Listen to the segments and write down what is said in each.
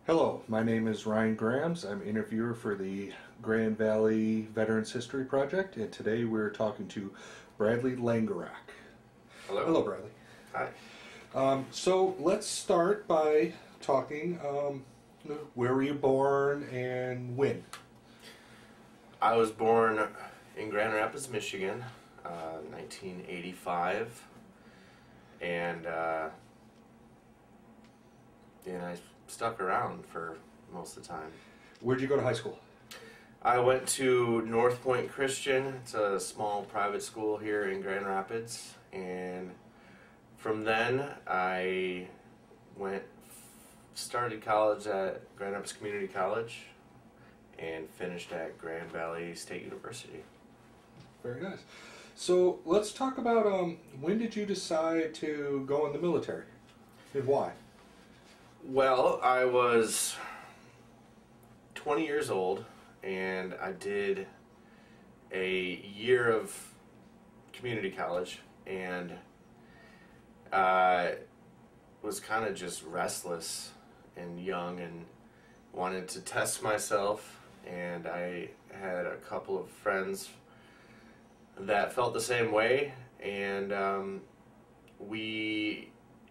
Hello, my name is Ryan Grams. I'm interviewer for the Grand Valley Veterans History Project, and today we're talking to Bradley Langerak. Hello. Hello, Bradley. Hi. So let's start by talking, where were you born and when? I was born in Grand Rapids, Michigan, 1985, and I stuck around for most of the time. Where'd you go to high school? I went to NorthPointe Christian. It's a small private school here in Grand Rapids, and from then I started college at Grand Rapids Community College and finished at Grand Valley State University. Very nice. So let's talk about when did you decide to go in the military and why? Well, I was 20 years old and I did a year of community college, and I was kind of just restless and young and wanted to test myself, and I had a couple of friends that felt the same way, and we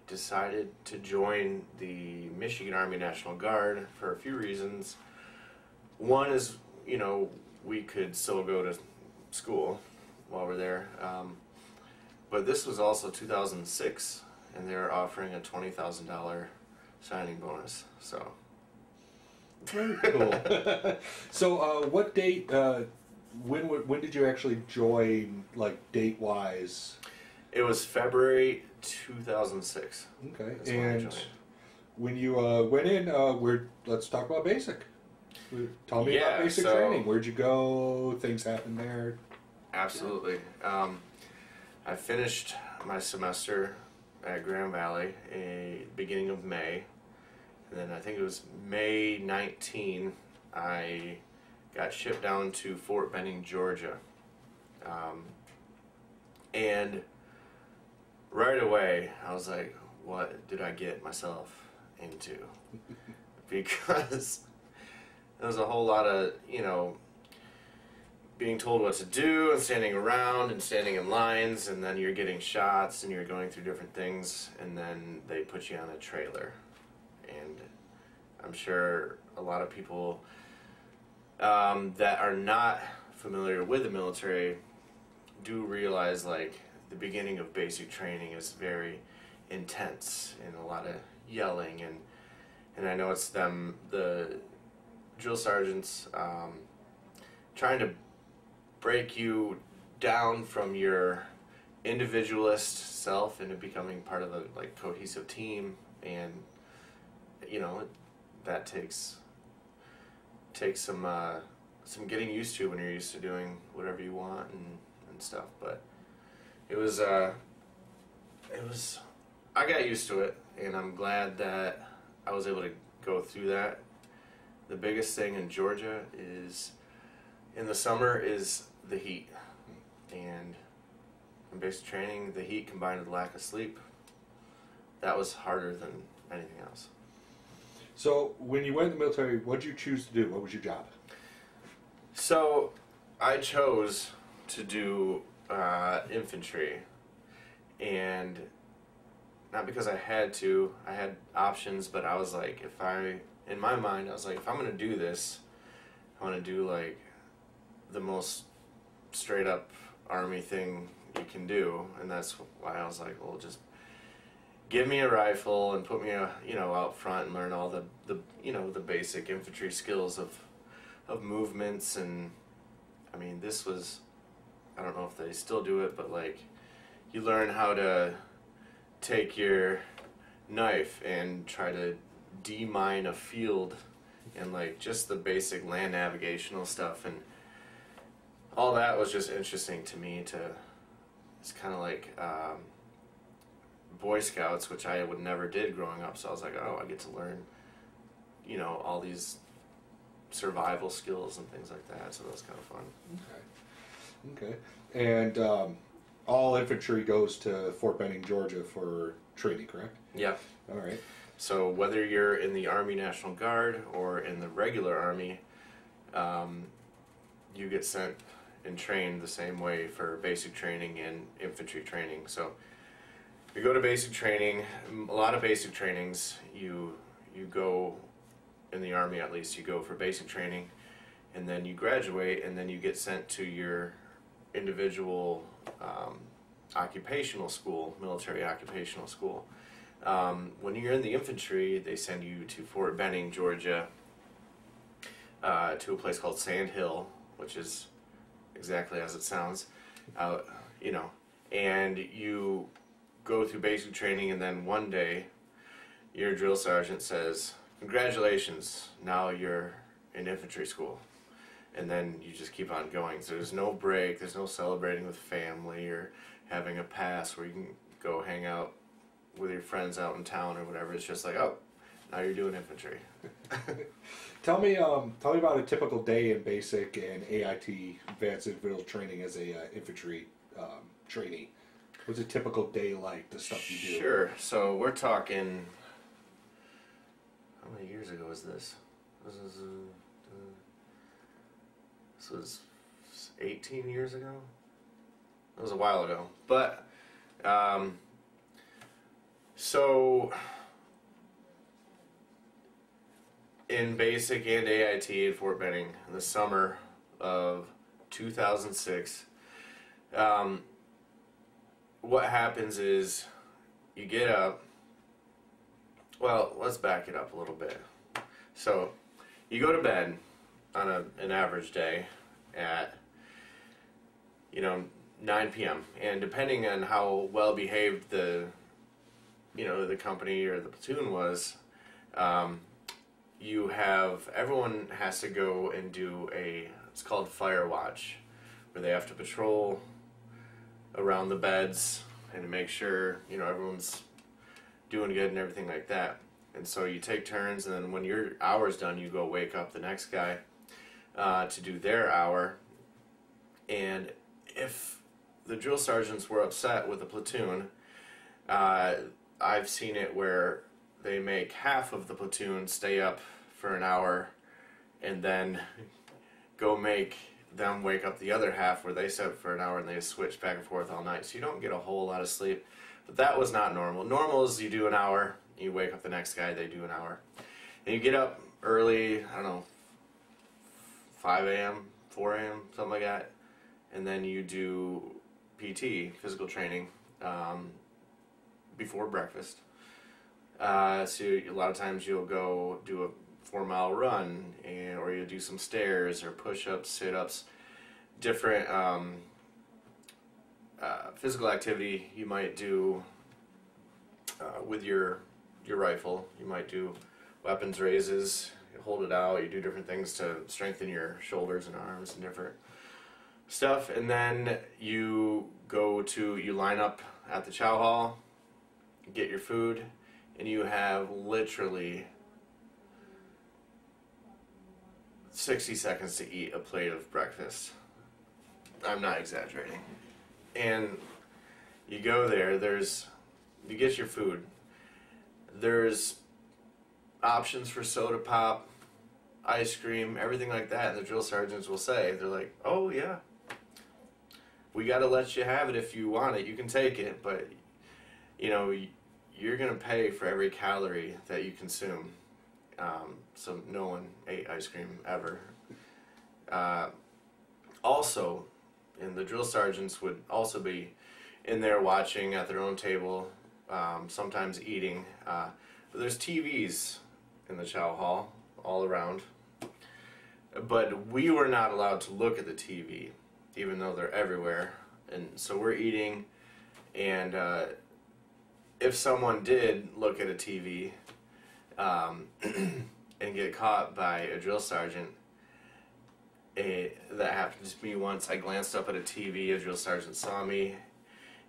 decided to join the Michigan Army National Guard for a few reasons. One is, we could still go to school while we're there, but this was also 2006, and they were offering a $20,000 signing bonus. So very cool. So what date? When did you actually join? Like date wise? It was February 2006. Okay. And when you went in, let's talk about basic. Tell me about basic training. Where'd you go? Things happened there. Absolutely. I finished my semester at Grand Valley beginning of May, and then I think it was May 19, I got shipped down to Fort Benning, Georgia, and right away I was like, what did I get myself into? Because there was a whole lot of, being told what to do and standing around and standing in lines, and then you're getting shots and you're going through different things, and then they put you on a trailer. And I'm sure a lot of people that are not familiar with the military do realize, like, the beginning of basic training is very intense and a lot of yelling, and I know it's the drill sergeants, trying to break you down from your individualist self into becoming part of a cohesive team, and that takes some getting used to when you're used to doing whatever you want and stuff. But it was I got used to it, and I'm glad that I was able to go through that. The biggest thing in Georgia is in the summer is the heat, and in basic training, the heat combined with lack of sleep, that was harder than anything else. So when you went in the military, what did you choose to do? What was your job? So I chose to do infantry, and not because I had to. I had options, but I was like, in my mind, I was like, if I'm going to do this, I want to do like the most straight up Army thing you can do, and that's why I was like, well, just give me a rifle and put me out front and learn all the basic infantry skills of movements. And I mean, this was, I don't know if they still do it, but like, you learn how to take your knife and try to demine a field, and like just the basic land navigational stuff, and all that was just interesting to me. It's kind of like Boy Scouts, which I would never did growing up, so I was like, oh, I get to learn all these survival skills and things like that, so that was kind of fun. Okay. And all infantry goes to Fort Benning, Georgia for training, correct? Yeah. All right. So whether you're in the Army National Guard or in the regular Army, you get sent and trained the same way for basic training and infantry training. So you go to basic training. A lot of basic trainings, you go, in the Army at least, you go for basic training, and then you graduate, and then you get sent to your individual occupational school, military occupational school. When you're in the infantry, they send you to Fort Benning, Georgia, to a place called Sand Hill, which is exactly as it sounds, you know, and you go through basic training, and then one day your drill sergeant says, "Congratulations, now you're in infantry school." And then you just keep on going. So there's no break, there's no celebrating with family or having a pass where you can go hang out with your friends out in town or whatever. It's just like, oh, now you're doing infantry. Tell me about a typical day in basic and AIT, advanced individual training, as a infantry trainee. What's a typical day like, the stuff you do? Sure. So we're talking, how many years ago was this? This was 18 years ago? It was a while ago. But, so in basic and AIT at Fort Benning in the summer of 2006, what happens is you get up. Well, let's back it up a little bit. So you go to bed on an average day at 9 p.m. and depending on how well behaved the company or the platoon was, everyone has to go and do it's called fire watch, where they have to patrol around the beds and make sure everyone's doing good and everything like that. And so you take turns, and then when your hour's done, you go wake up the next guy to do their hour. And if the drill sergeants were upset with the platoon, I've seen it where they make half of the platoon stay up for an hour and then go make them wake up the other half where they sit up for an hour, and they switch back and forth all night. So you don't get a whole lot of sleep. But that was not normal. Normal is you do an hour, you wake up the next guy, they do an hour. And you get up early, 5 a.m., 4 a.m., something like that. And then you do PT, physical training, before breakfast. So a lot of times you'll go do a 4-mile run, or you'll do some stairs or push-ups, sit-ups, different physical activity you might do with your rifle. You might do weapons raises, you hold it out, you do different things to strengthen your shoulders and arms and different stuff. And then you line up at the chow hall, get your food, and you have literally 60 seconds to eat a plate of breakfast. I'm not exaggerating. And you go there, you get your food. There's options for soda pop, ice cream, everything like that. And the drill sergeants will say, they're like, "Oh yeah, we got to let you have it if you want it. You can take it, but you're going to pay for every calorie that you consume." So no one ate ice cream ever. Also, and the drill sergeants would also be in there watching at their own table, sometimes eating. But there's TVs in the chow hall all around. But we were not allowed to look at the TV, even though they're everywhere. And so we're eating, and if someone did look at a TV and get caught by a drill sergeant, that happened to me once. I glanced up at a TV, a drill sergeant saw me,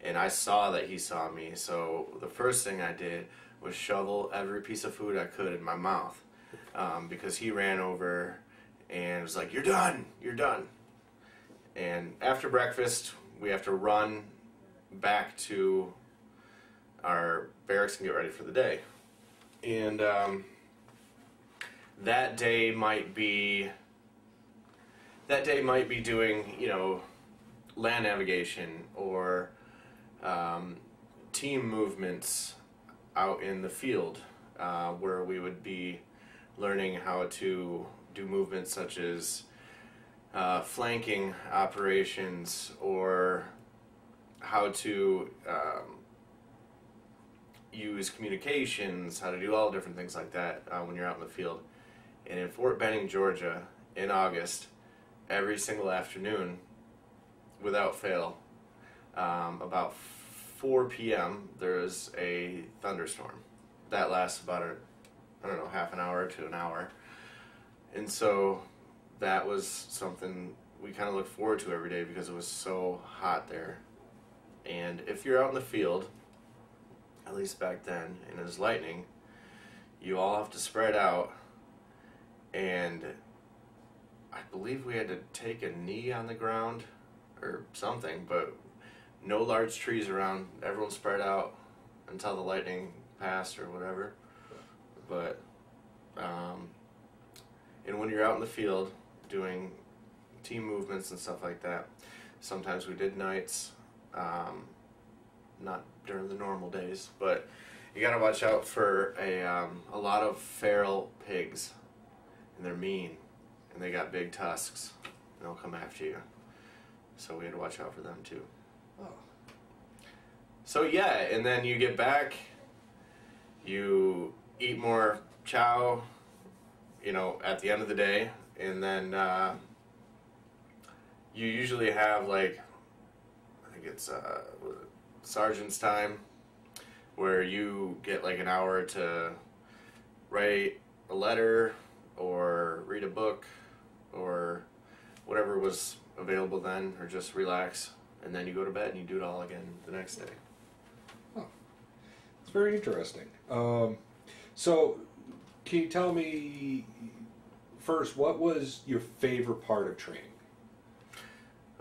and I saw that he saw me. So the first thing I did was shovel every piece of food I could in my mouth, because he ran over and was like, "You're done, you're done." And after breakfast, we have to run back to our barracks and get ready for the day. And that day might be doing, land navigation or team movements out in the field, where we would be learning how to do movements such as flanking operations, or how to use communications, how to do all different things like that when you're out in the field. And in Fort Benning, Georgia, in August, every single afternoon, without fail, about 4 p.m., there is a thunderstorm that lasts about half an hour to an hour. And so that was something we kind of looked forward to every day because it was so hot there. And if you're out in the field, at least back then, and it was lightning, you all have to spread out, and I believe we had to take a knee on the ground or something, but no large trees around. Everyone spread out until the lightning passed or whatever. But and when you're out in the field doing team movements and stuff like that, sometimes we did nights, not during the normal days, but you gotta watch out for a lot of feral pigs, and they're mean, and they got big tusks, and they'll come after you. So we had to watch out for them too. Oh. So yeah, and then you get back, you eat more chow, at the end of the day, and then you usually have I think it's sergeant's time, where you get an hour to write a letter or read a book or whatever was available then, or just relax, and then you go to bed and you do it all again the next day. Oh, it's very interesting. So can you tell me first, what was your favorite part of training?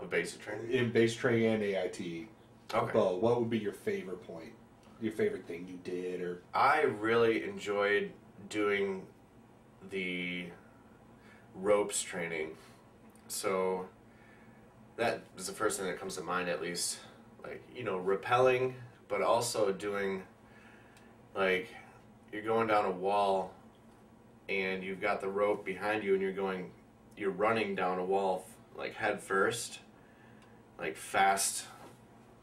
Of basic training? In basic training and AIT. Okay. Well, what would be your favorite point? Your favorite thing you did? Or I really enjoyed doing the ropes training. So that is the first thing that comes to mind, at least. Rappelling, but also doing, you're going down a wall and you've got the rope behind you and you're running down a wall, head first, fast.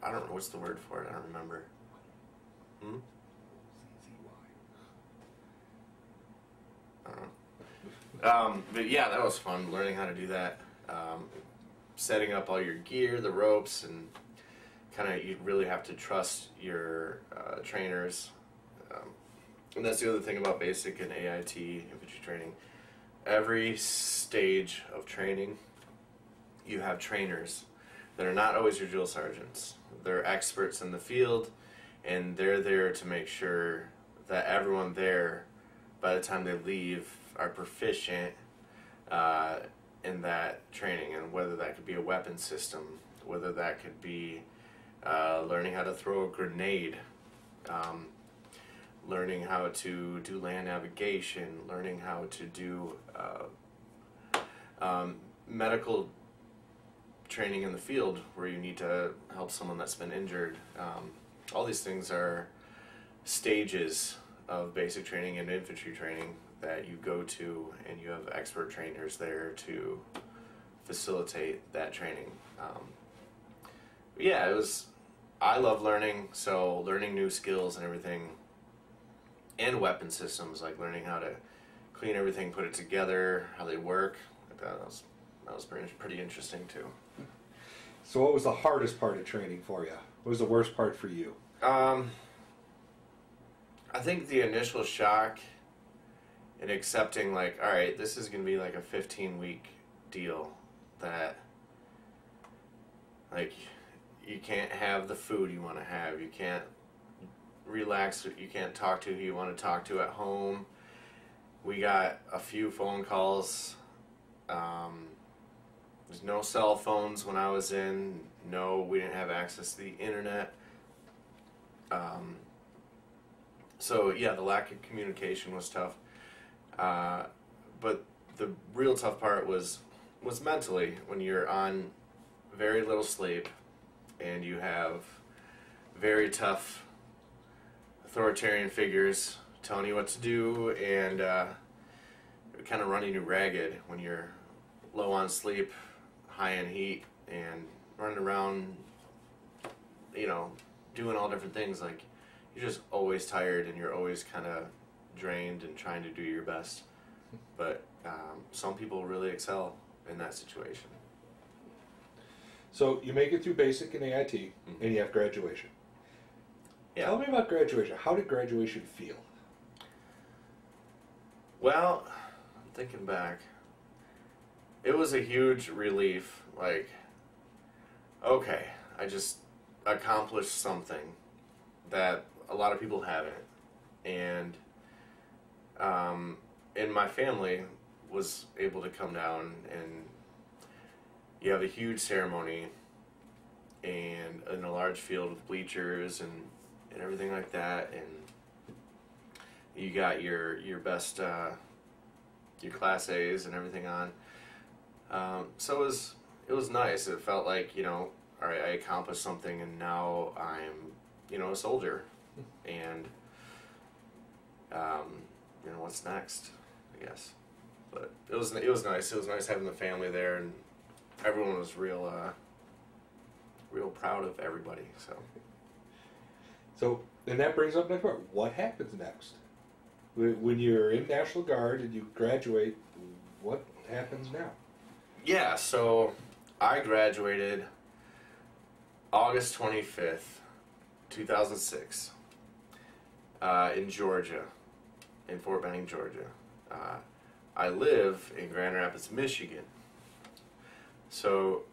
I don't know what's the word for it. I don't remember. I don't know. But yeah, that was fun, learning how to do that. Setting up all your gear, the ropes, and you really have to trust your trainers. And that's the other thing about basic and AIT infantry training. Every stage of training, you have trainers that are not always your drill sergeants. They're experts in the field, and they're there to make sure that everyone there, by the time they leave, are proficient in that training. And whether that could be a weapon system, whether that could be learning how to throw a grenade, learning how to do land navigation, learning how to do medical training in the field where you need to help someone that's been injured. All these things are stages of basic training and infantry training that you go to, and you have expert trainers there to facilitate that training. I love learning, so learning new skills and everything, and weapon systems, learning how to clean everything, put it together, how they work. That was pretty interesting too. So what was the hardest part of training for you? What was the worst part for you? I think the initial shock in accepting, all right, this is going to be a 15-week deal that, you can't have the food you want to have, you can't relax, you can't talk to who you want to talk to at home. We got a few phone calls. There's no cell phones when I was in. No, we didn't have access to the internet. So yeah, the lack of communication was tough, but the real tough part was mentally when you're on very little sleep and you have very tough authoritarian figures telling you what to do and kind of running you ragged when you're low on sleep, high in heat, and running around, you know, doing all different things. Like, you're just always tired and you're always kind of drained and trying to do your best. But some people really excel in that situation. So you make it through basic and AIT, mm-hmm. and you have graduation. Yeah. Tell me about graduation. How did graduation feel? Well, I'm thinking back. It was a huge relief. Like, okay, I just accomplished something that a lot of people haven't. And my family was able to come down, and you have a huge ceremony and in a large field with bleachers and everything like that, and you got your best your class A's and everything on. So it was nice. It felt like, you know, all right, I accomplished something, and now I'm, you know, a soldier, and you know, what's next, I guess. But it was nice. It was nice having the family there, and everyone was real proud of everybody. So, and that brings up next part. What happens next? When you're in National Guard and you graduate, what happens now? Yeah, so I graduated August 25th, 2006, in Georgia, in Fort Benning, Georgia. I live in Grand Rapids, Michigan. So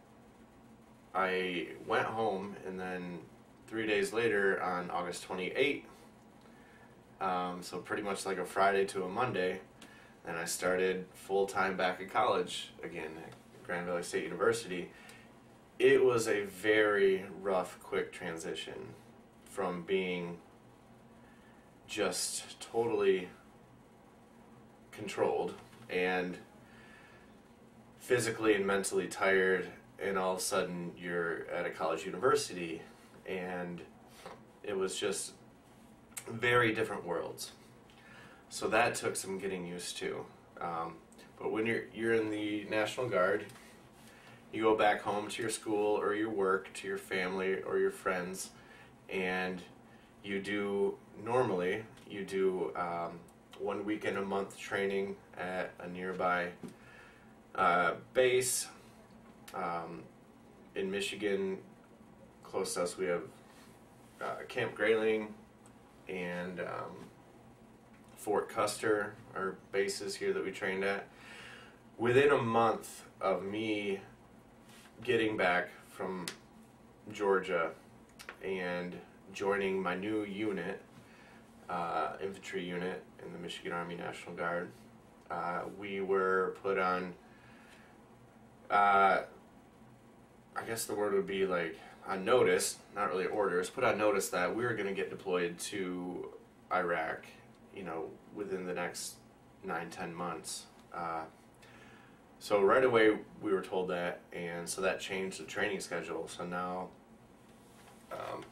I went home, and then 3 days later, on August 28th, so pretty much like a Friday to a Monday, and I started full-time back at college again at Grand Valley State University. It was a very rough, quick transition from being just totally controlled and physically and mentally tired, and all of a sudden you're at a college university, and it was just very different worlds. So that took some getting used to. But when you're in the National Guard, you go back home to your school or your work, to your family or your friends, and you do 1 weekend a month training at a nearby base. In Michigan, close to us, we have Camp Grayling and Fort Custer, our bases here that we trained at. Within a month of me getting back from Georgia and joining my new unit, infantry unit in the Michigan Army National Guard, we were put on, I guess the word would be like on notice, not really orders, put on notice that we were going to get deployed to Iraq, you know, within the next 9-10 months. So right away we were told that, and so that changed the training schedule. So now,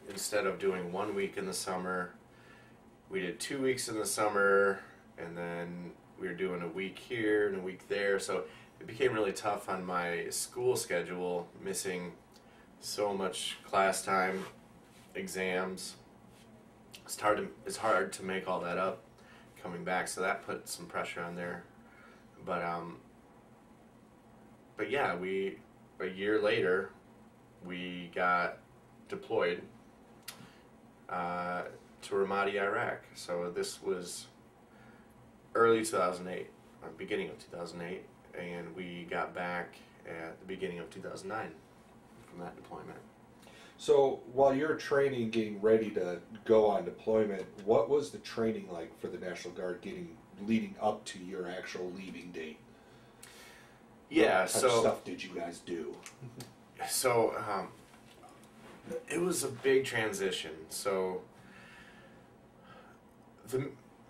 instead of doing 1 week in the summer, we did 2 weeks in the summer, and then we were doing a week here and a week there. So it became really tough on my school schedule, missing so much class time, exams. It's hard to make all that up coming back, so that put some pressure on there. But yeah, a year later, we got deployed to Ramadi, Iraq. So this was early 2008, or beginning of 2008, and we got back at the beginning of 2009 from that deployment. So while you're training, getting ready to go on deployment, what was the training like for the National Guard leading up to your actual leaving date? Yeah, what type of stuff did you guys do? So it was a big transition. So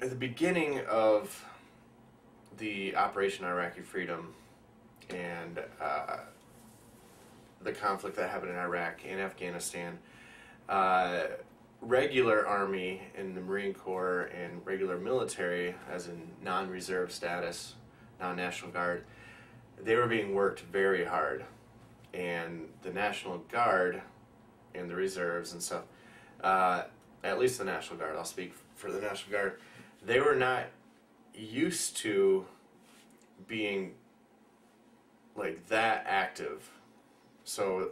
at the beginning of the Operation Iraqi Freedom and the conflict that happened in Iraq and Afghanistan, regular Army and the Marine Corps and regular military, as in non-reserve status, non-National Guard, they were being worked very hard. And the National Guard and the reserves and stuff, at least the National Guard, I'll speak for the National Guard, they were not used to being like that active. So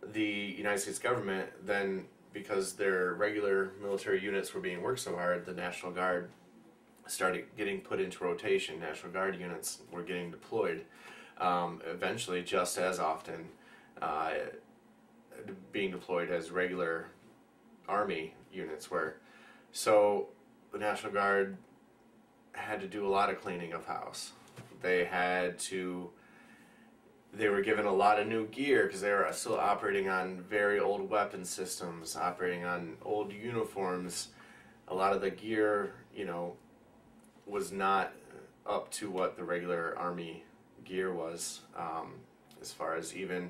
the United States government then, because their regular military units were being worked so hard, the National Guard started getting put into rotation. National Guard units were getting deployed, eventually just as often being deployed as regular Army units were. So the National Guard had to do a lot of cleaning of house. They were given a lot of new gear because they were still operating on very old weapon systems, operating on old uniforms. A lot of the gear, was not up to what the regular Army gear was, as far as even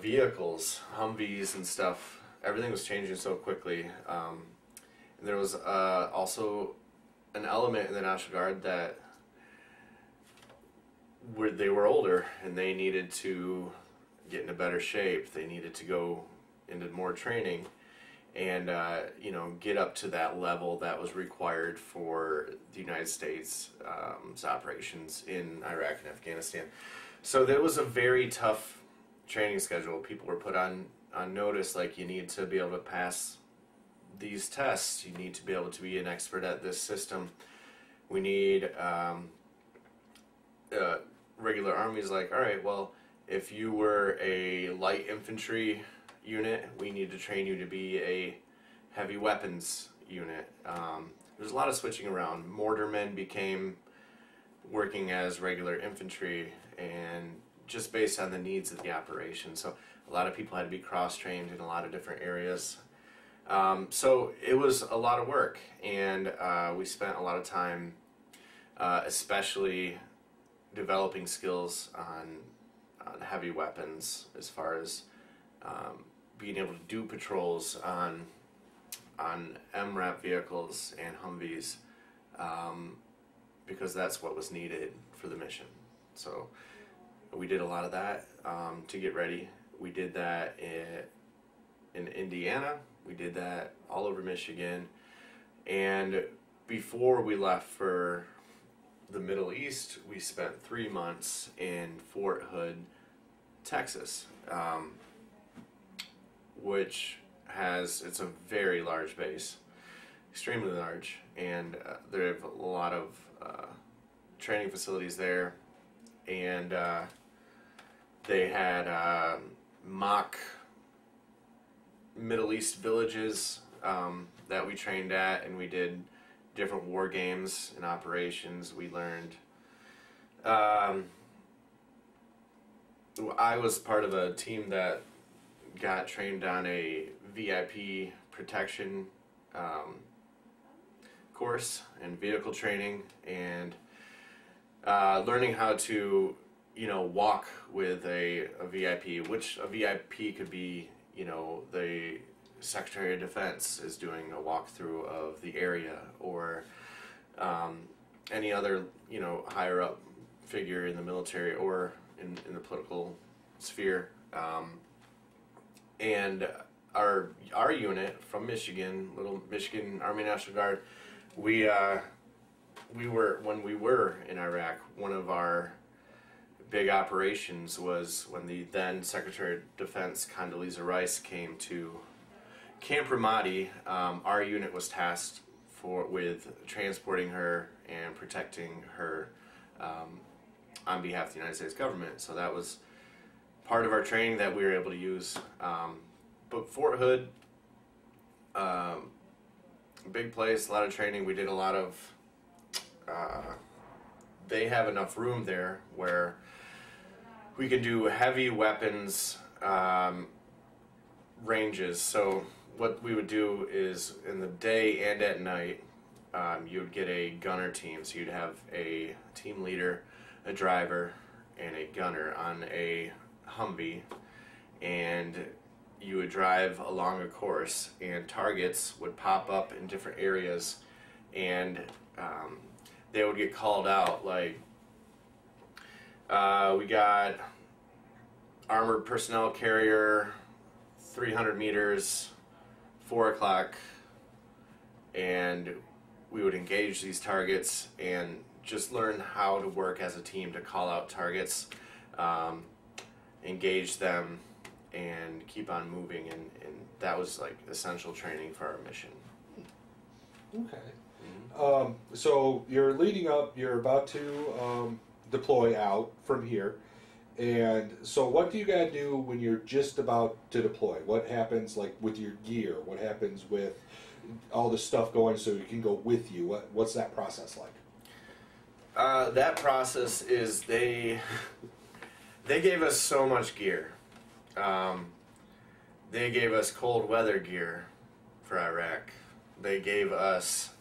vehicles, Humvees and stuff. Everything was changing so quickly. There was also an element in the National Guard that they were older and they needed to get into better shape. They needed to go into more training and get up to that level that was required for the United States operations in Iraq and Afghanistan. So that was a very tough training schedule. People were put on notice, like, you need to be able to pass these tests, you need to be able to be an expert at this system. We need regular Army's like, all right, well, if you were a light infantry unit, we need to train you to be a heavy weapons unit. There's a lot of switching around. Mortarmen became working as regular infantry, and just based on the needs of the operation. So a lot of people had to be cross-trained in a lot of different areas. So it was a lot of work, and we spent a lot of time especially developing skills on heavy weapons, as far as being able to do patrols on MRAP vehicles and Humvees, because that's what was needed for the mission. So we did a lot of that to get ready. We did that in Indiana. We did that all over Michigan. And before we left for the Middle East, we spent 3 months in Fort Hood, Texas, which it's a very large base, extremely large, and they have a lot of training facilities there, and they had mock Middle East villages that we trained at, and we did different war games and operations. We learned. I was part of a team that got trained on a VIP protection course and vehicle training, and learning how to walk with a VIP, which a VIP could be, the Secretary of Defense is doing a walkthrough of the area, or any other, higher up figure in the military or in the political sphere. And our unit from Michigan, little Michigan Army National Guard, we were, when we were in Iraq, one of our big operations was when the then Secretary of Defense Condoleezza Rice came to Camp Ramadi. Our unit was tasked with transporting her and protecting her on behalf of the United States government. So that was part of our training that we were able to use. But Fort Hood, big place, a lot of training. We did a lot of, they have enough room there where we can do heavy weapons ranges. So what we would do is in the day and at night, you would get a gunner team. So you'd have a team leader, a driver, and a gunner on a Humvee, and you would drive along a course, and targets would pop up in different areas, and they would get called out. Like, we got armored personnel carrier, 300 meters, 4 o'clock, and we would engage these targets and just learn how to work as a team to call out targets, engage them, and keep on moving, and that was like essential training for our mission. Okay. So you're leading up, you're about to deploy out from here, and so what do you gotta do when you're just about to deploy? What happens like with your gear? What happens with all the stuff going so you can go with you? What's that process like? That process is they gave us so much gear. They gave us cold weather gear for Iraq. They gave us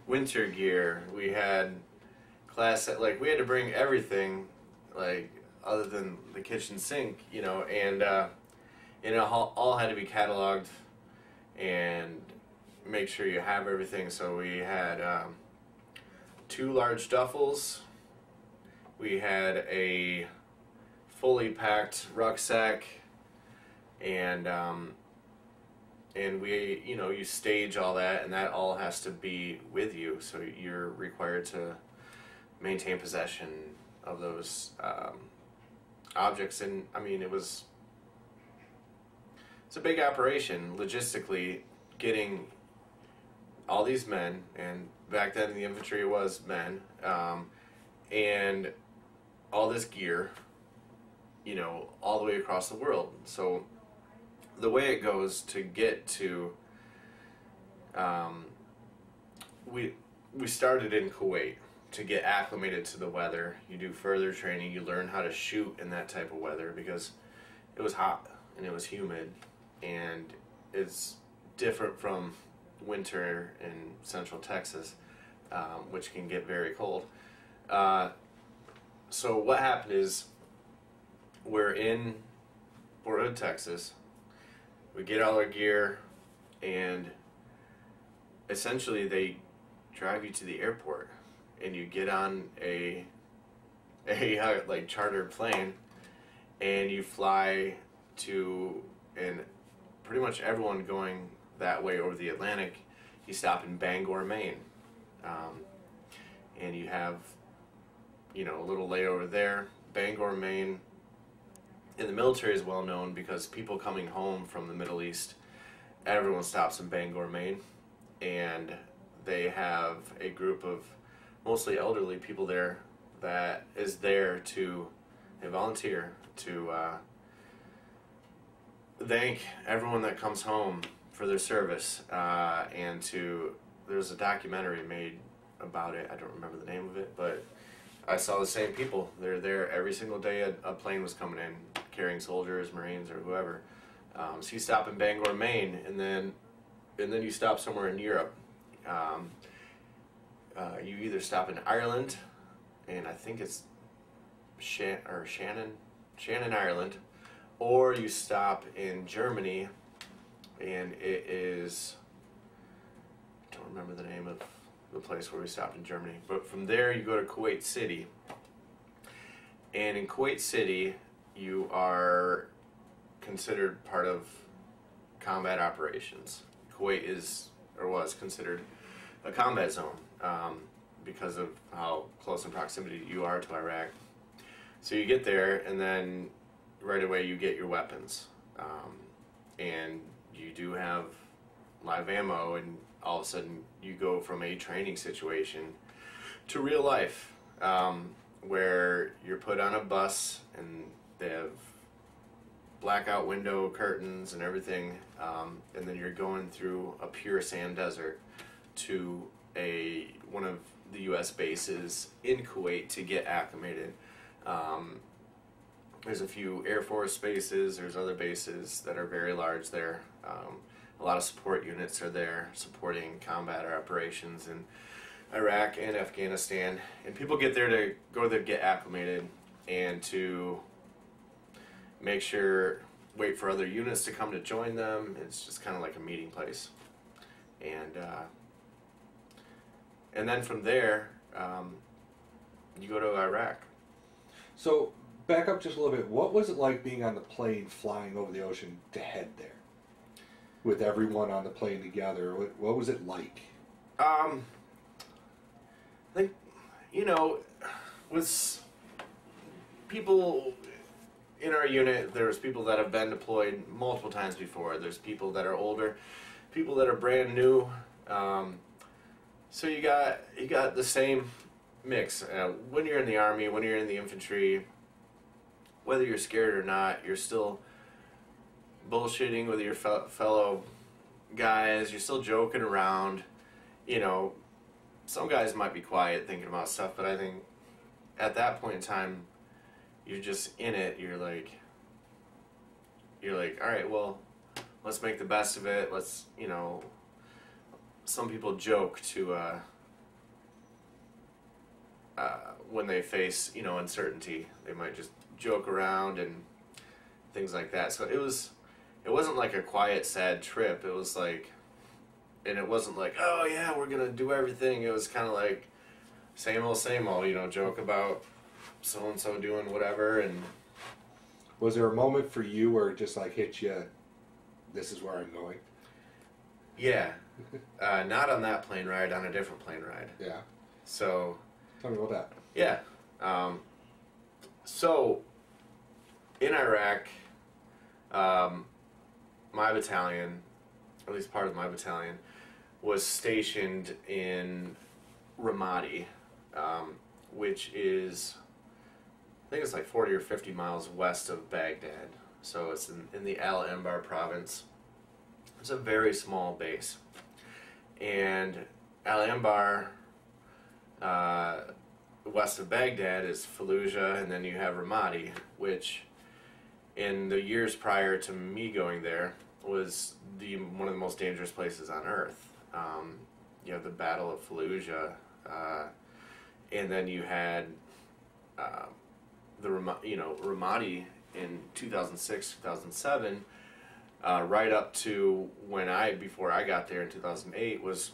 winter gear. We had we had to bring everything, like other than the kitchen sink, you know, and it all had to be cataloged and make sure you have everything. So we had 2 large duffels. We had a fully packed rucksack, and we, you know, you stage all that, and that all has to be with you. So you're required to maintain possession of those objects. And I mean, it's a big operation logistically, getting all these men, and back then in the infantry it was men, and all this gear, you know, all the way across the world. So the way it goes to get to, we started in Kuwait to get acclimated to the weather. You do further training, you learn how to shoot in that type of weather, because it was hot and it was humid, and it's different from winter in central Texas, which can get very cold. So what happened is, we're in Fort Hood, Texas. We get all our gear, and essentially they drive you to the airport, and you get on a like chartered plane, and you fly to, and pretty much everyone going that way over the Atlantic, you stop in Bangor, Maine, and you have, you know, a little layover there. Bangor, Maine, in the military is well known because people coming home from the Middle East, everyone stops in Bangor, Maine, and they have a group of mostly elderly people there that is there to, they volunteer to thank everyone that comes home for their service, and there's a documentary made about it. I don't remember the name of it, but I saw the same people. They're there every single day a plane was coming in carrying soldiers, Marines, or whoever. So you stop in Bangor, Maine, and then you stop somewhere in Europe. You either stop in Ireland, and I think it's Shannon, Ireland, or you stop in Germany, and it is, I don't remember the name of the place where we stopped in Germany, but from there you go to Kuwait City, and in Kuwait City you are considered part of combat operations. Kuwait is, or was considered, a combat zone because of how close in proximity you are to Iraq. So you get there, and then right away you get your weapons, and you do have live ammo, and all of a sudden you go from a training situation to real life, where you're put on a bus, and they have blackout window curtains and everything, and then you're going through a pure sand desert to one of the U.S. bases in Kuwait to get acclimated. There's a few Air Force bases, there's other bases that are very large there. a lot of support units are there supporting combat operations in Iraq and Afghanistan. And people get there to go there to get acclimated and to make sure, wait for other units to come to join them. It's just kind of like a meeting place. And then from there, you go to Iraq. So, back up just a little bit. What was it like being on the plane flying over the ocean to head there? With everyone on the plane together, what was it like? I think, with people in our unit, there's people that have been deployed multiple times before. There's people that are older, people that are brand new. So you got the same mix. When you're in the Army, when you're in the infantry, whether you're scared or not, you're still bullshitting with your fellow guys. You're still joking around. Some guys might be quiet thinking about stuff, but I think at that point in time, you're just in it. You're like, all right, well, let's make the best of it. Let's, some people joke to when they face, uncertainty. They might just joke around and things like that. So it wasn't like a quiet, sad trip. It was like, and it wasn't like, oh yeah, we're gonna do everything. It was kind of like same old, joke about so and so doing whatever. And was there a moment for you where it just like hit you? This is where I'm going. Yeah, not on that plane ride. On a different plane ride. Yeah. So. Tell me about that. Yeah. So in Iraq, my battalion, or at least part of my battalion, was stationed in Ramadi, which is, I think it's like 40 or 50 miles west of Baghdad. So it's in the Al-Anbar province. It's a very small base. And Al-Anbar, west of Baghdad, is Fallujah, and then you have Ramadi, which in the years prior to me going there was one of the most dangerous places on earth. You have the Battle of Fallujah, and then you had Ramadi in 2006, 2007, right up to before I got there in 2008, was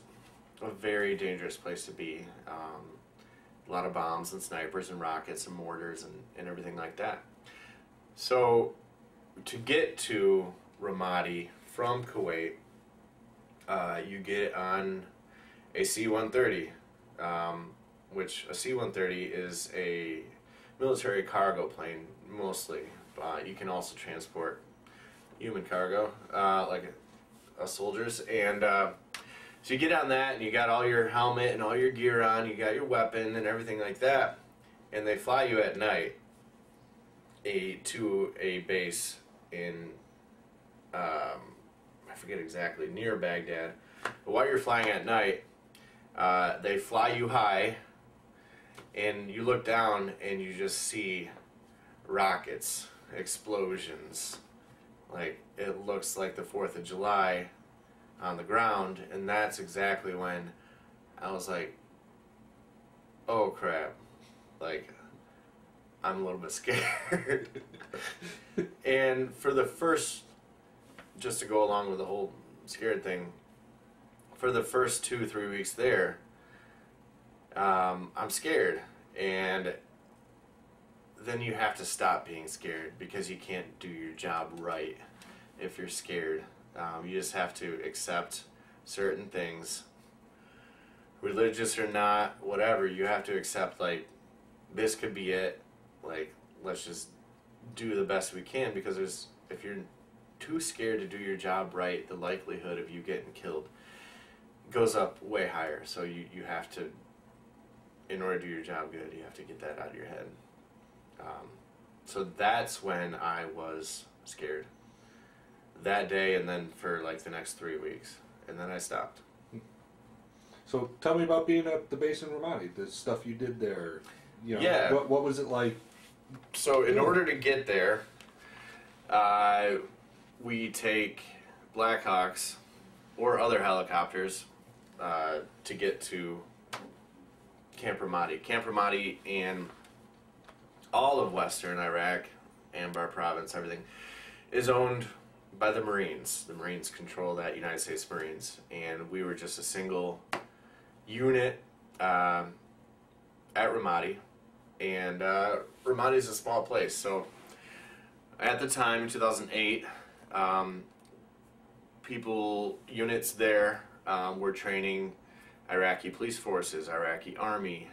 a very dangerous place to be. A lot of bombs and snipers and rockets and mortars and everything like that. So to get to Ramadi from Kuwait, you get on a C-130, which a C-130 is a military cargo plane mostly. You can also transport human cargo, like soldiers. And so you get on that, and you got all your helmet and all your gear on, you got your weapon and everything like that, and they fly you at night to a base in, I forget exactly, near Baghdad. But while you're flying at night, they fly you high, and you look down and you just see rockets, explosions. Like, it looks like the 4th of July on the ground, and that's exactly when I was like, oh crap, like, I'm a little bit scared. And for the first, just to go along with the whole scared thing, for the first 2-3 weeks there, I'm scared, and then you have to stop being scared because you can't do your job right if you're scared. You just have to accept certain things, religious or not, whatever. You have to accept, like, this could be it. Like, let's just do the best we can, because if you're too scared to do your job right, the likelihood of you getting killed goes up way higher. So you have to, in order to do your job good, you have to get that out of your head. So that's when I was scared. That day, and then for like the next 3 weeks, and then I stopped. So tell me about being at the base in Ramadi, the stuff you did there. Yeah. What was it like? So in order to get there, we take Blackhawks or other helicopters to get to Camp Ramadi. Camp Ramadi and all of Western Iraq, Anbar Province, everything, is owned by the Marines. The Marines control that, United States Marines. And we were just a single unit at Ramadi. And Ramadi is a small place. So at the time, 2008, units there were training Iraqi police forces, Iraqi army,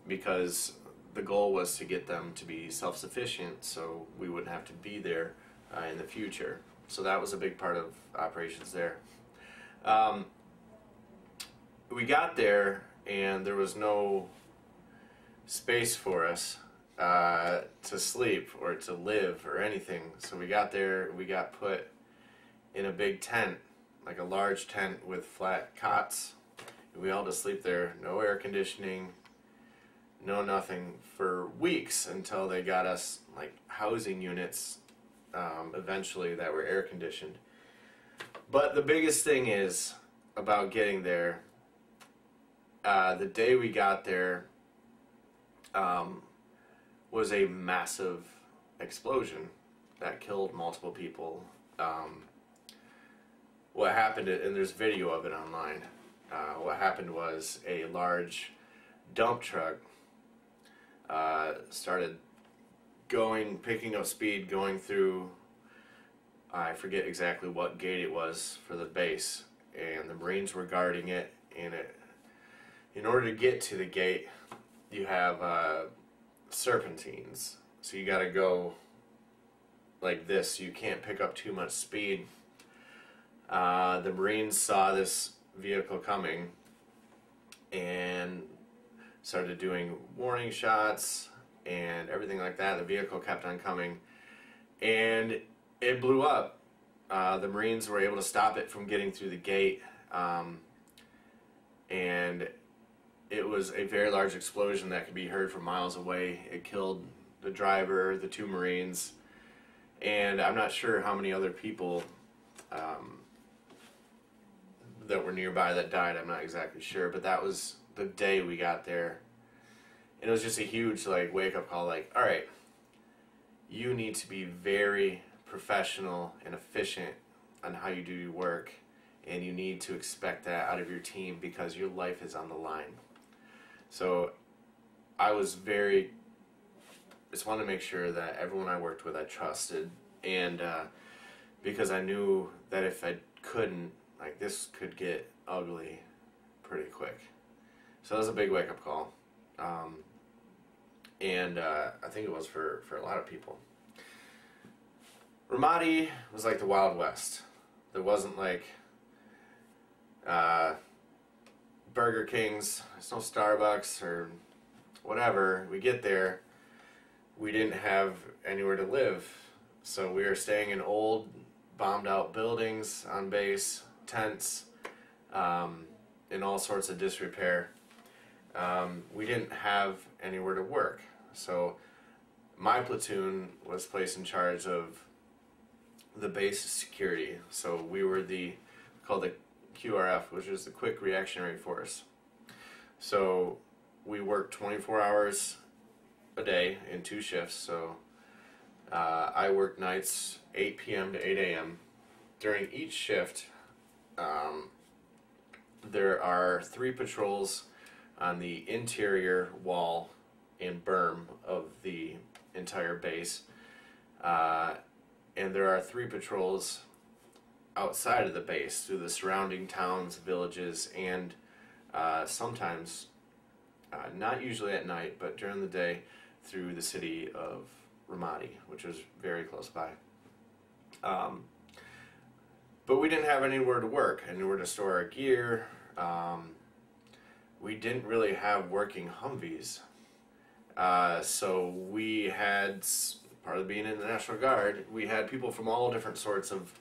because the goal was to get them to be self-sufficient so we wouldn't have to be there in the future. So that was a big part of operations there. We got there and there was no space for us to sleep or to live or anything. So we got there, we got put in a big tent, like a large tent with flat cots. We all just sleep there, no air conditioning, no nothing, for weeks until they got us like housing units eventually that were air conditioned. But the biggest thing is about getting there, the day we got there was a massive explosion that killed multiple people. What happened, and there's video of it online, what happened was a large dump truck started picking up speed, going through, I forget exactly what gate it was for the base, and the Marines were guarding it, and in order to get to the gate, you have serpentines, so you gotta go like this, you can't pick up too much speed. The Marines saw this vehicle coming and started doing warning shots and everything like that. The vehicle kept on coming and it blew up. The Marines were able to stop it from getting through the gate, and it was a very large explosion that could be heard from miles away. It killed the driver, the 2 Marines, and I'm not sure how many other people that were nearby that died. I'm not exactly sure, but that was the day we got there. And it was just a huge like wake-up call, like, all right, you need to be very professional and efficient on how you do your work, and you need to expect that out of your team because your life is on the line. So I was just wanted to make sure that everyone I worked with I trusted, and because I knew that if I couldn't, like, this could get ugly pretty quick. So that was a big wake-up call. And I think it was for a lot of people. Ramadi was like the Wild West. There wasn't like Burger Kings, there's no Starbucks or whatever. We get there, we didn't have anywhere to live. So we were staying in old, bombed out buildings on base, tents, in all sorts of disrepair. We didn't have anywhere to work. So my platoon was placed in charge of the base security. So we were called the QRF, which is the Quick Reactionary Force. So we worked 24 hours a day in 2 shifts. So I worked nights 8 p.m. to 8 a.m. During each shift, there are 3 patrols on the interior wall and berm of the entire base, and there are 3 patrols outside of the base through the surrounding towns, villages, and sometimes, not usually at night, but during the day, through the city of Ramadi, which was very close by. But we didn't have anywhere to work, anywhere to store our gear. We didn't really have working Humvees. So we had, part of being in the National Guard, we had people from all different sorts of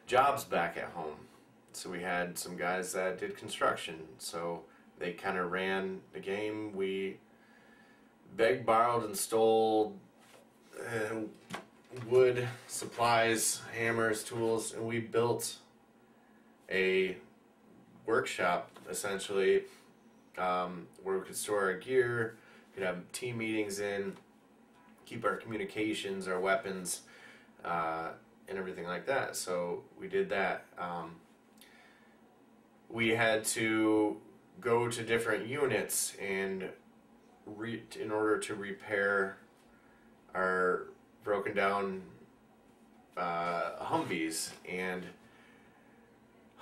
jobs back at home. So we had some guys that did construction, so they kind of ran the game. We begged, borrowed, and stole wood, supplies, hammers, tools, and we built a workshop, essentially, where we could store our gear, we could have team meetings in, keep our communications, our weapons, and everything like that. So we did that. We had to go to different units and in order to repair our broken down Humvees, and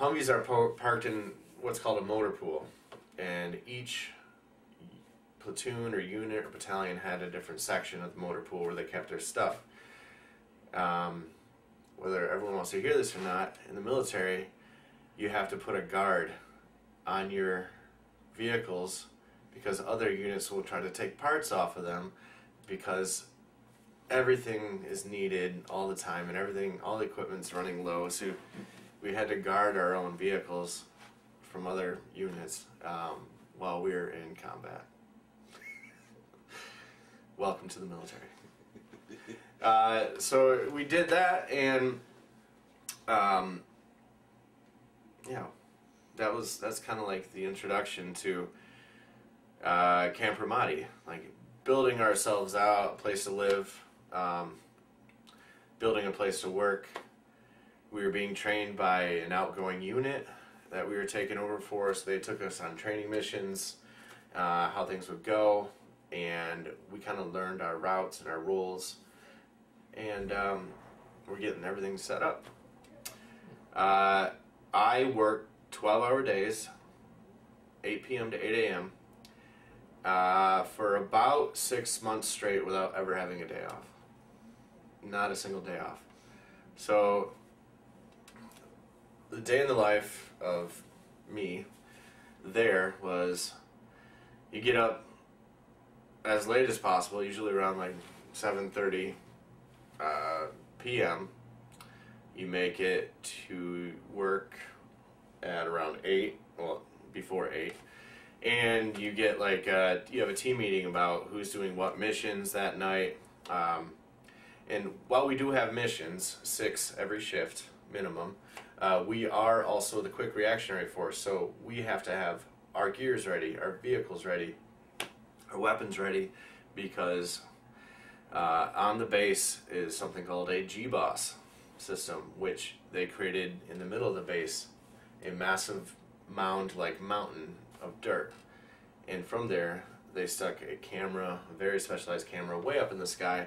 Humvees are parked in what's called a motor pool, and each platoon or unit or battalion had a different section of the motor pool where they kept their stuff. Whether everyone wants to hear this or not, in the military, you have to put a guard on your vehicles because other units will try to take parts off of them, because everything is needed all the time and all the equipment's running low. So we had to guard our own vehicles from other units while we were in combat. Welcome to the military. So we did that, and that's kind of like the introduction to Camp Ramadi, like building ourselves out, a place to live, building a place to work. We were being trained by an outgoing unit that we were taking over for, so they took us on training missions, how things would go, and we kind of learned our routes and our roles, and we're getting everything set up. I worked 12-hour days, 8 p.m. to 8 a.m., for about 6 months straight without ever having a day off. Not a single day off. So, the day in the life of me there was, you get up as late as possible, usually around like 7:30 p.m. You make it to work at around 8, well, before 8. And you get like, you have a team meeting about who's doing what missions that night. And while we do have missions, 6 every shift minimum, we are also the quick reactionary force. So we have to have our gears ready, our vehicles ready, our weapons ready, because on the base is something called a G-Boss system, which they created in the middle of the base, a massive mound-like mountain of dirt, and from there they stuck a camera, a very specialized camera, way up in the sky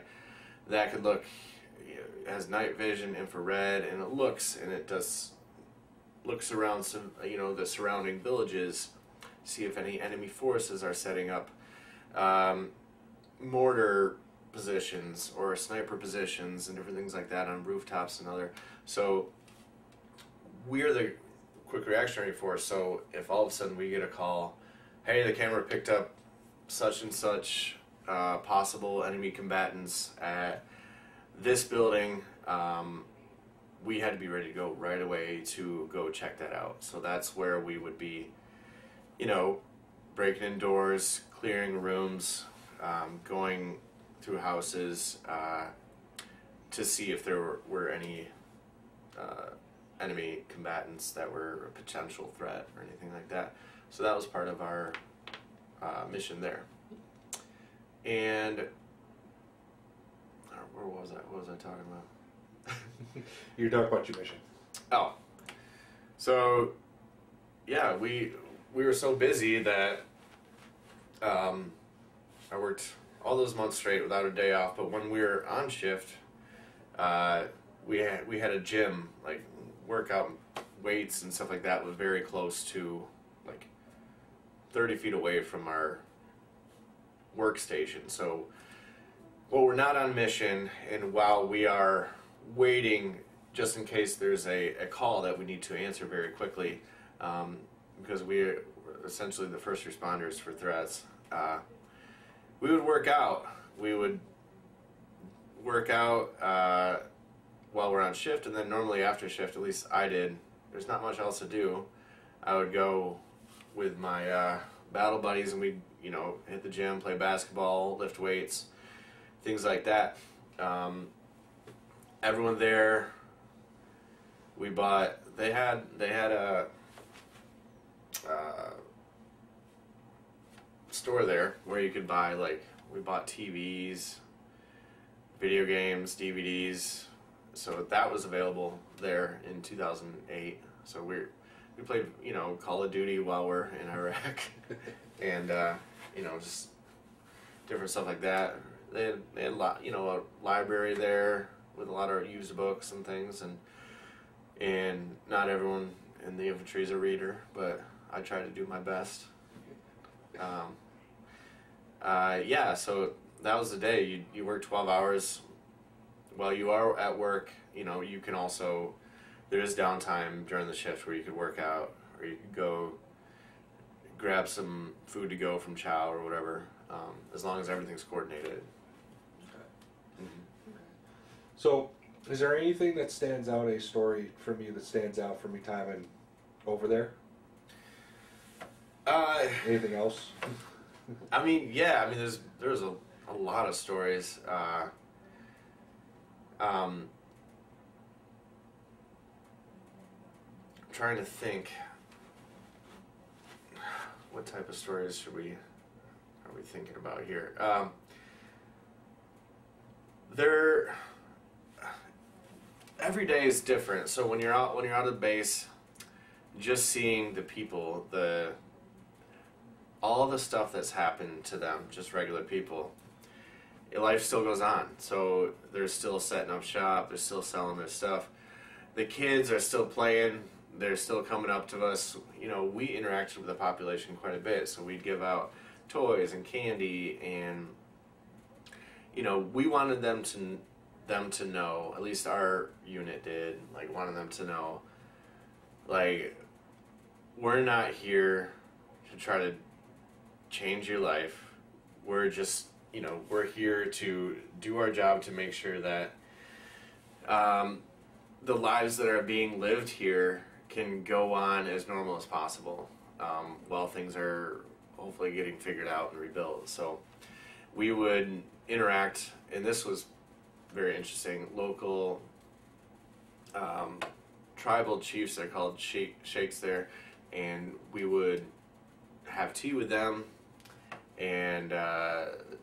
that could look, has night vision, infrared, and it looks around some, the surrounding villages, see if any enemy forces are setting up mortar positions or sniper positions and different things like that on rooftops and other. So we're the quick reactionary force. So if all of a sudden we get a call, hey, the camera picked up such and such possible enemy combatants at this building, we had to be ready to go right away to go check that out. So that's where we would be, breaking in doors, clearing rooms, going through houses to see if there were any enemy combatants that were a potential threat or anything like that. So that was part of our mission there. And where was I? What was I talking about? You're talking about your mission. Oh, so yeah, we were so busy that I worked all those months straight without a day off. But when we were on shift, we had a gym, like workout weights and stuff like that, was very close to, like 30 feet away from our workstation. So while we're not on mission, and while we are waiting just in case there's a call that we need to answer very quickly, because we're essentially the first responders for threats, we would work out. We would work out while we're on shift, and then normally after shift, at least I did, there's not much else to do. I would go with my battle buddies, and we'd hit the gym, play basketball, lift weights, things like that. Everyone there we bought. They had a store there where you could buy, like, we bought TVs, video games, DVDs. So that was available there in 2008. So we played, you know, Call of Duty while we're in Iraq, and you know, just different stuff like that. They had a lot, you know, a library there with a lot of used books and things, and not everyone in the infantry is a reader, but I try to do my best. Yeah, so that was the day. You work 12 hours. While you are at work, you know, you can also, there is downtime during the shift where you could work out, or you could go grab some food to go from chow or whatever, as long as everything's coordinated. Okay. Mm-hmm. So, is there anything that stands out, a story from you that stands out from your time over there? Anything else? I mean, yeah. I mean, there's a lot of stories. I'm trying to think. What type of stories are we thinking about here? Every day is different. So when you're out of base, just seeing the people, all the stuff that's happened to them, just regular people, life still goes on. So they're still setting up shop, they're still selling their stuff. The kids are still playing, they're still coming up to us. You know, we interacted with the population quite a bit, so we'd give out toys and candy, and you know, we wanted them to know, at least our unit did, like, wanted them to know, like, we're not here to try to change your life. We're just, you know, we're here to do our job to make sure that the lives that are being lived here can go on as normal as possible while things are hopefully getting figured out and rebuilt. So we would interact, and this was very interesting, local tribal chiefs, they're called sheikhs there, and we would have tea with them and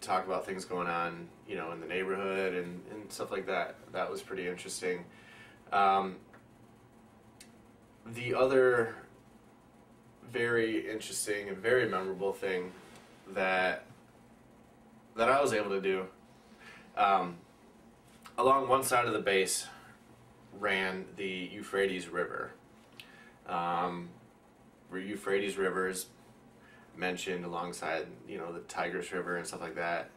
talk about things going on, you know, in the neighborhood and stuff like that. That was pretty interesting. The other very interesting and very memorable thing that I was able to do, along one side of the base ran the Euphrates River. Where Euphrates River is mentioned alongside, you know, the Tigris River and stuff like that.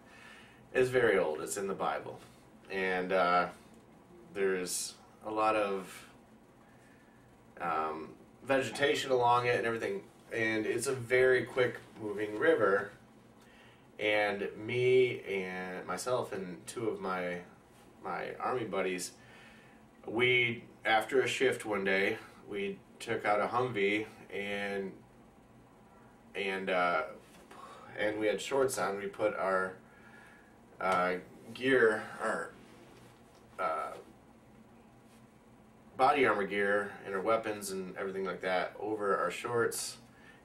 It's very old. It's in the Bible. And there's a lot of vegetation along it and everything. And it's a very quick moving river. And me and myself and two of my Army buddies, we, after a shift one day, we took out a Humvee and we had shorts on. We put our gear, our body armor gear and our weapons and everything like that over our shorts,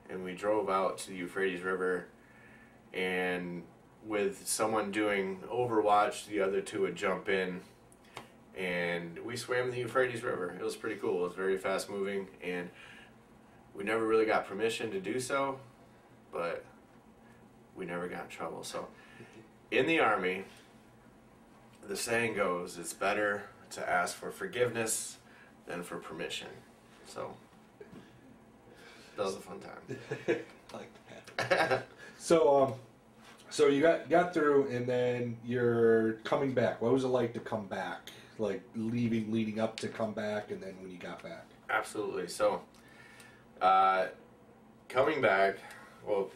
and we drove out to the Euphrates River, and with someone doing overwatch, the other two would jump in, and we swam the Euphrates River. It was pretty cool. It was very fast moving, and we never really got permission to do so, but we never got in trouble. So in the Army, the saying goes, it's better to ask for forgiveness than for permission. So that was a fun time. Like that. So you got through, and then you're coming back. What was it like to come back? Like leading up to come back, and then when you got back? Absolutely. So coming back, well,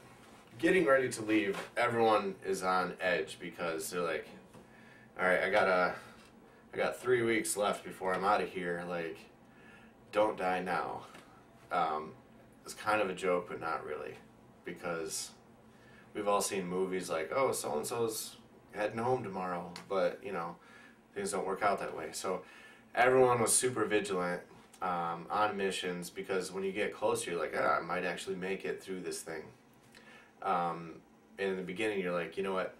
getting ready to leave, everyone is on edge because they're like, all right, I got 3 weeks left before I'm out of here. Like, don't die now. It's kind of a joke, but not really, because we've all seen movies like, oh, so-and-so's heading home tomorrow, but, you know, things don't work out that way. So everyone was super vigilant, on missions, because when you get closer, you're like, I might actually make it through this thing. And in the beginning, you're like, you know what?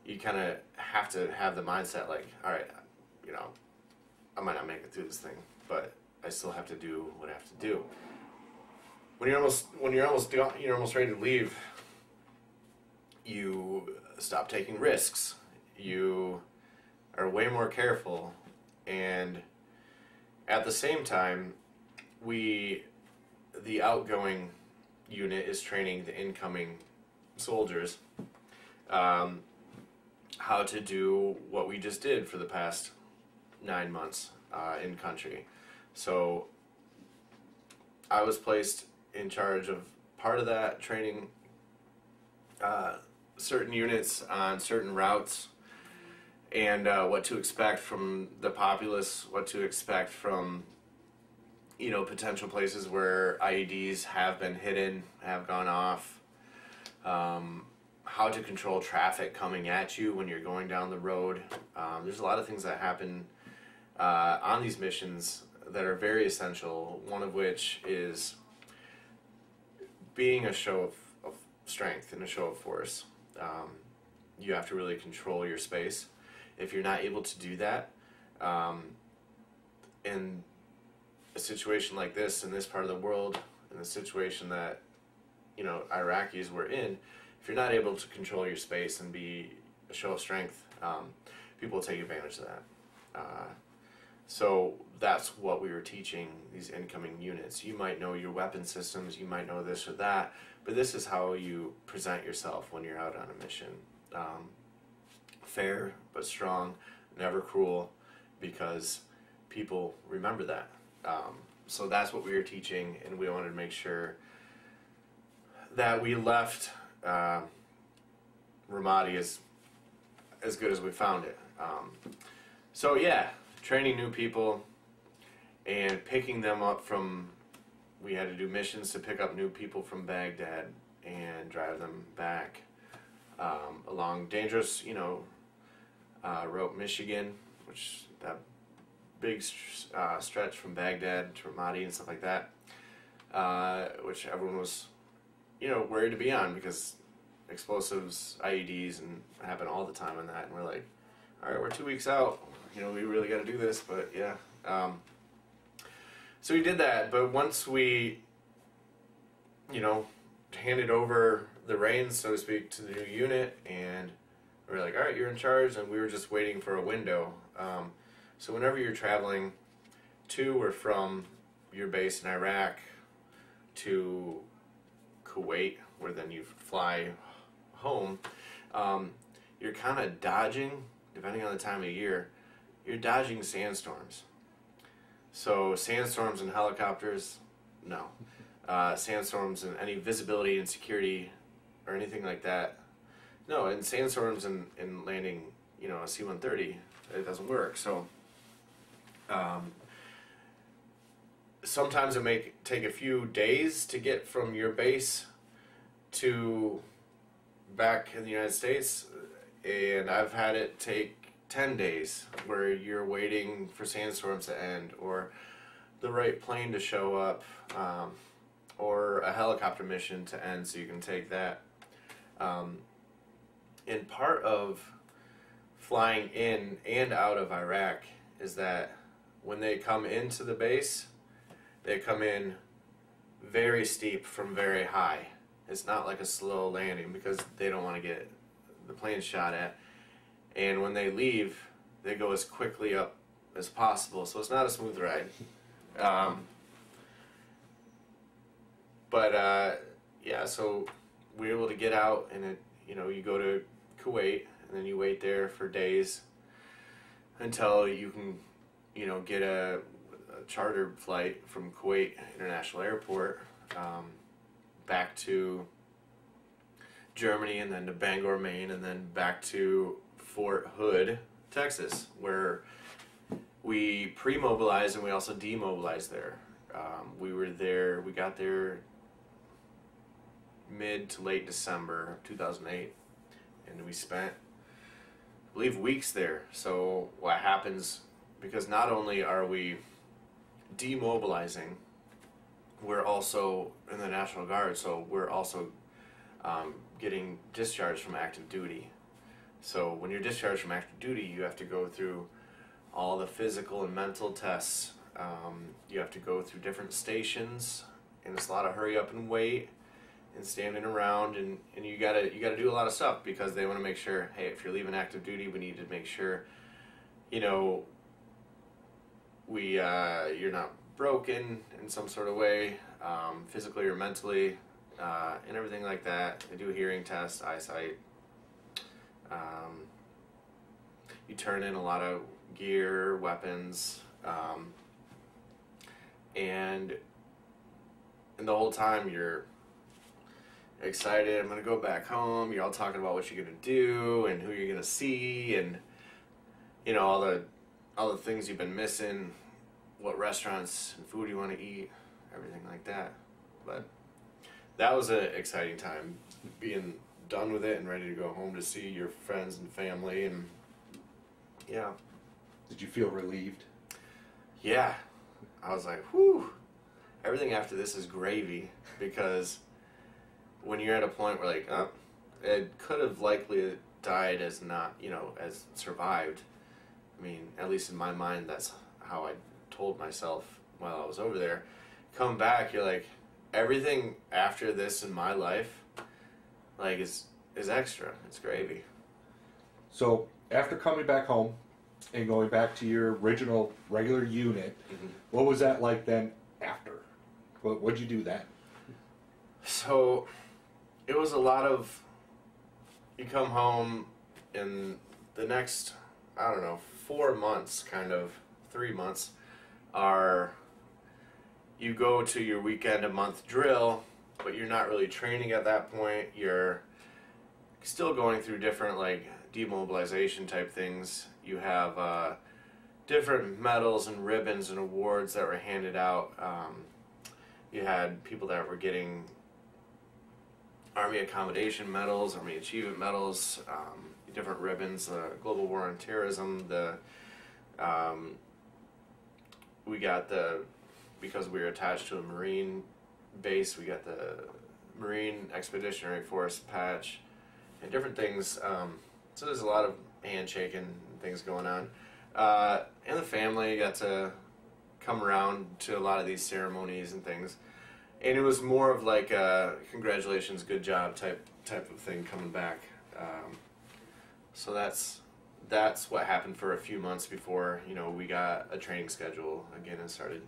You kind of have to have the mindset like, all right, you know, I might not make it through this thing, but I still have to do what I have to do. When you're almost ready to leave, you stop taking risks. You are way more careful, and at the same time, the outgoing unit is training the incoming soldiers how to do what we just did for the past 9 months in country. So I was placed in charge of part of that, training certain units on certain routes, and what to expect from the populace, what to expect from, you know, potential places where IEDs have been hidden, have gone off, how to control traffic coming at you when you're going down the road. There's a lot of things that happen on these missions that are very essential, one of which is being a show of strength and a show of force. You have to really control your space. If you're not able to do that, in a situation like this, in this part of the world, in the situation that, you know, Iraqis were in, if you're not able to control your space and be a show of strength, people will take advantage of that. So that's what we were teaching these incoming units. You might know your weapon systems, you might know this or that, but this is how you present yourself when you're out on a mission. Fair but strong, never cruel, because people remember that. So that's what we were teaching, and we wanted to make sure that we left Ramadi as good as we found it. So yeah, training new people and picking them up from, we had to do missions to pick up new people from Baghdad and drive them back along dangerous, you know, route Michigan, which that big stretch from Baghdad to Ramadi and stuff like that, which everyone was, you know, worried to be on because explosives, IEDs, and happen all the time on that. And we're like, all right, we're 2 weeks out. You know, we really got to do this. But yeah, so we did that. But once we, you know, handed over the reins, so to speak, to the new unit, and we were like, all right, you're in charge, and we were just waiting for a window. So whenever you're traveling to or from your base in Iraq to Kuwait, where then you fly home, you're kind of dodging, depending on the time of year, you're dodging sandstorms. So sandstorms and helicopters, no. Sandstorms and any visibility and security or anything like that, no. And sandstorms and landing, you know, a C-130, it doesn't work. So sometimes it may take a few days to get from your base to back in the United States, and I've had it take 10 days where you're waiting for sandstorms to end, or the right plane to show up, or a helicopter mission to end so you can take that. And part of flying in and out of Iraq is that when they come into the base, they come in very steep from very high. It's not like a slow landing because they don't want to get the plane shot at. And when they leave, they go as quickly up as possible. So it's not a smooth ride. Yeah, so we were able to get out, and you know, you go to Kuwait, and then you wait there for days until you can, you know, get a charter flight from Kuwait International Airport back to Germany, and then to Bangor, Maine, and then back to Fort Hood, Texas, where we pre-mobilized and we also demobilized there. We got there mid to late December of 2008, and we spent, I believe, weeks there. So what happens, because not only are we demobilizing, we're also in the National Guard, so we're also getting discharged from active duty. So when you're discharged from active duty, you have to go through all the physical and mental tests. You have to go through different stations, and it's a lot of hurry up and wait and standing around, and you gotta do a lot of stuff because they want to make sure, hey, if you're leaving active duty, we need to make sure, you know, you're not broken in some sort of way, physically or mentally, and everything like that. They do hearing tests, eyesight. You turn in a lot of gear, weapons, and the whole time you're excited. I'm gonna go back home. You're all talking about what you're gonna do and who you're gonna see, and you know all the things you've been missing, what restaurants and food you want to eat, everything like that. But that was an exciting time, being done with it and ready to go home to see your friends and family, and yeah. Did you feel relieved? Yeah. I was like, whew, everything after this is gravy, because when you're at a point where like, oh, it could have likely died as not, you know, as survived. I mean, at least in my mind, that's how I told myself while I was over there. Come back, you're like, everything after this in my life, like, is extra. It's gravy. So after coming back home and going back to your original regular unit, what was that like then after? What'd you do then? So it was a lot of, you come home in the next, I don't know, 4 months, kind of 3 months, are you go to your weekend a month drill, but you're not really training at that point. You're still going through different like demobilization type things. You have different medals and ribbons and awards that were handed out. You had people that were getting Army Accommodation medals, Army Achievement medals, different ribbons, the Global War on Terrorism, we got because we were attached to a Marine base, we got the Marine Expeditionary Force patch and different things. So there's a lot of handshaking and things going on. And the family got to come around to a lot of these ceremonies and things. And it was more of like a congratulations, good job type of thing coming back. So that's what happened for a few months before, you know, we got a training schedule again and started,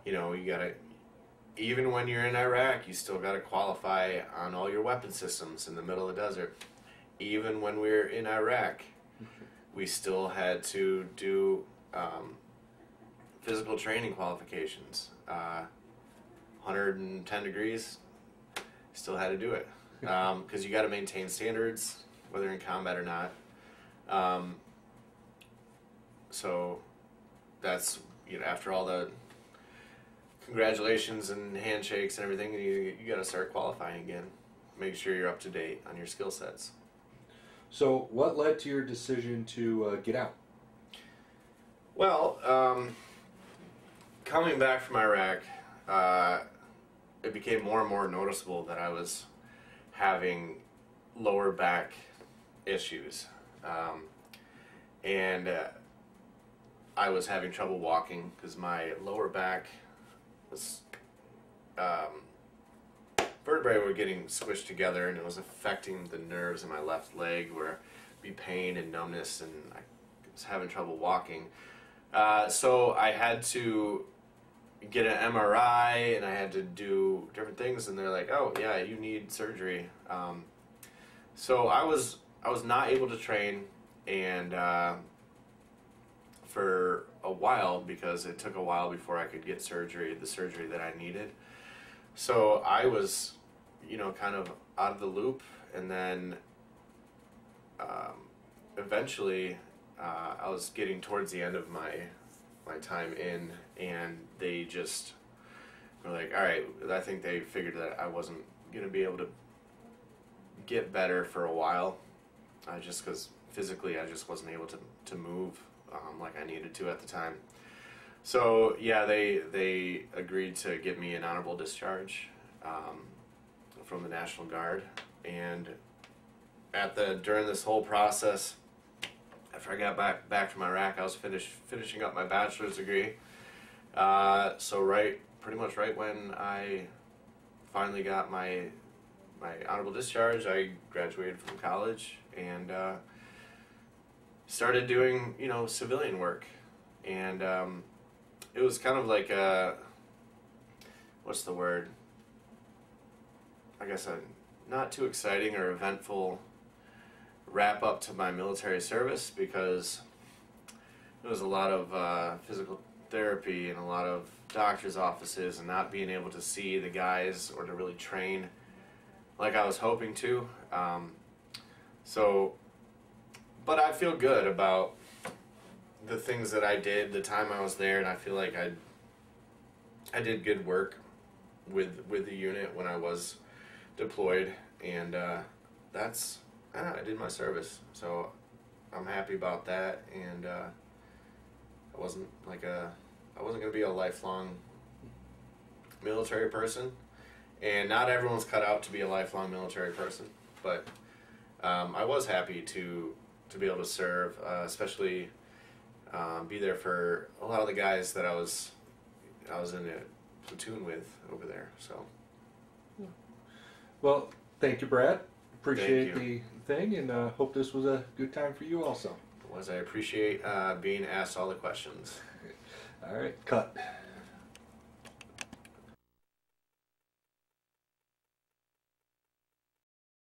you know, you gotta, even when you're in Iraq, you still gotta qualify on all your weapon systems in the middle of the desert. Even when we were in Iraq, we still had to do physical training qualifications. 110 degrees, still had to do it. Because you got to maintain standards, whether in combat or not. So that's, you know, after all the congratulations and handshakes and everything, you got to start qualifying again. Make sure you're up to date on your skill sets. So what led to your decision to get out? Well, coming back from Iraq, it became more and more noticeable that I was having lower back issues. And I was having trouble walking because my lower back was, vertebrae were getting squished together, and it was affecting the nerves in my left leg, where be pain and numbness, and I was having trouble walking. So I had to get an MRI, and I had to do different things, and they're like, oh yeah, you need surgery. So I was not able to train, and for a while, because it took a while before I could get surgery, the surgery that I needed. So I was, you know, kind of out of the loop, and then eventually I was getting towards the end of my time in, and they just were like, all right, I think they figured that I wasn't going to be able to get better for a while, just because physically I just wasn't able to move like I needed to at the time. So yeah, they agreed to give me an honorable discharge from the National Guard, and during this whole process, after I got back from Iraq, I was finishing up my bachelor's degree. So pretty much right when I finally got my honorable discharge, I graduated from college and started doing civilian work, and it was kind of like what's the word? I guess a not too exciting or eventful wrap up to my military service, because it was a lot of physical therapy and a lot of doctor's offices and not being able to see the guys or to really train like I was hoping to. But I feel good about the things that I did the time I was there, and I feel like I did good work with the unit when I was deployed, and I did my service, so I'm happy about that. And I wasn't going to be a lifelong military person, and not everyone's cut out to be a lifelong military person, but I was happy to be able to serve, especially be there for a lot of the guys that I was in a platoon with over there. So, well, thank you, Brad. Appreciate the thing, and hope this was a good time for you also. I appreciate being asked all the questions. All right, cut.